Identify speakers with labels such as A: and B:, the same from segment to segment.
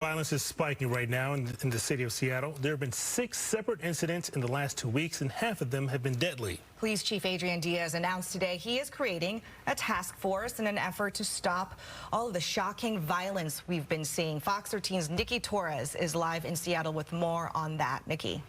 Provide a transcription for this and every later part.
A: Violence is spiking right now in the city of Seattle. There have been 6 separate incidents in the last 2 weeks, and half of them have been deadly.
B: Police Chief Diaz announced today he is creating a task force in an effort to stop all of the shocking violence we've been seeing. Fox 13's Nikki Torres is live in Seattle with more on that. Nikki.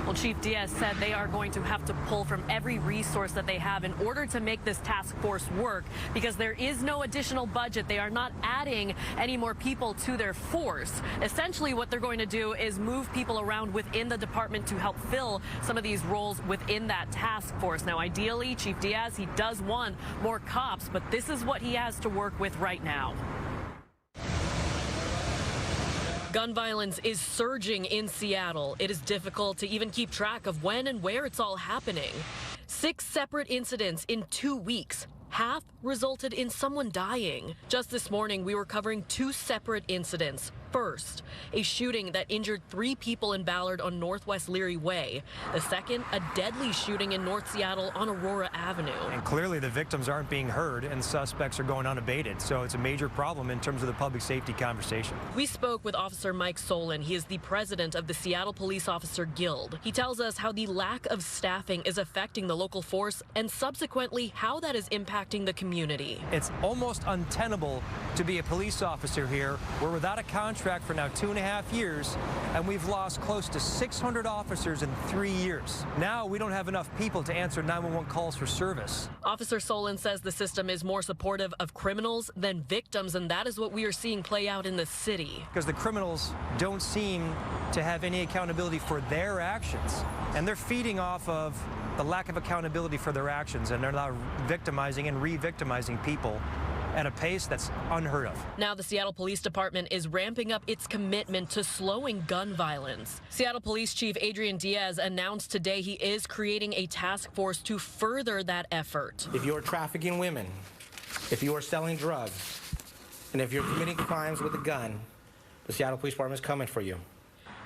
C: Well, Chief Diaz said they are going to have to pull from every resource that they have in order to make this task force work because there is no additional budget. They are not adding any more people to their force. Essentially, what they're going to do is move people around within the department to help fill some of these roles within that task force. Now, ideally, Chief Diaz, he does want more cops, but this is what he has to work with right now. Gun violence is surging in Seattle. It is difficult to even keep track of when and where it's all happening. 6 separate incidents in 2 weeks. Half resulted in someone dying. Just this morning, we were covering 2 separate incidents. First, a shooting that injured 3 people in Ballard on Northwest Leary Way. The second, a deadly shooting in North Seattle on Aurora Avenue.
D: And clearly the victims aren't being heard and suspects are going unabated. So it's a major problem in terms of the public safety conversation.
C: We spoke with Officer Mike Solon. He is the president of the Seattle Police Officer Guild. He tells us how the lack of staffing is affecting the local force and subsequently how that is impacting the community.
D: It's almost untenable to be a police officer here. We're without a contract for now 2.5 years, and we've lost close to 600 officers in 3 years. Now we don't have enough people to answer 911 calls for service.
C: Officer Solon says the system is more supportive of criminals than victims, and that is what we are seeing play out in the city.
D: Because the criminals don't seem to have any accountability for their actions, and they're feeding off of the lack of accountability for their actions, and they're now victimizing and re-victimizing people at a pace that's unheard of.
C: Now the Seattle Police Department is ramping up its commitment to slowing gun violence. Seattle Police Chief Diaz announced today he is creating a task force to further that effort.
E: If you're trafficking women, if you are selling drugs, and if you're committing crimes with a gun, the Seattle Police Department is coming for you.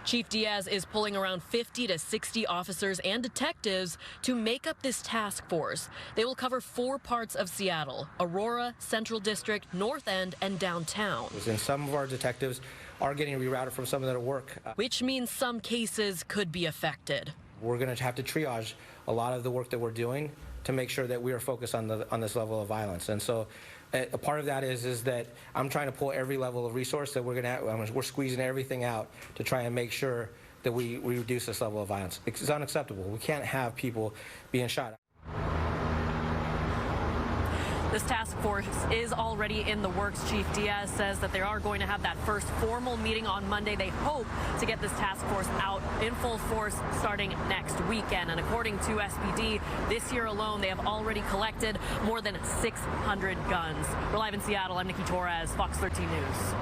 C: Chief Diaz is pulling around 50 to 60 officers and detectives to make up this task force. They will cover 4 parts of Seattle: Aurora, Central District, North End, and downtown.
E: And some of our detectives are getting rerouted from some of their work.
C: Which means some cases could be affected.
E: We're going to have to triage a lot of the work that we're doing to make sure that we are focused on this level of violence. And so a part of that is that I'm trying to pull every level of resource that we're squeezing everything out to try and make sure that we reduce this level of violence. It's unacceptable. We can't have people being shot.
C: This task force is already in the works. Chief Diaz says that they are going to have that first formal meeting on Monday. They hope to get this task force out in full force starting next weekend. And according to SPD, this year alone, they have already collected more than 600 guns. We're live in Seattle. I'm Nikki Torres, Fox 13 News.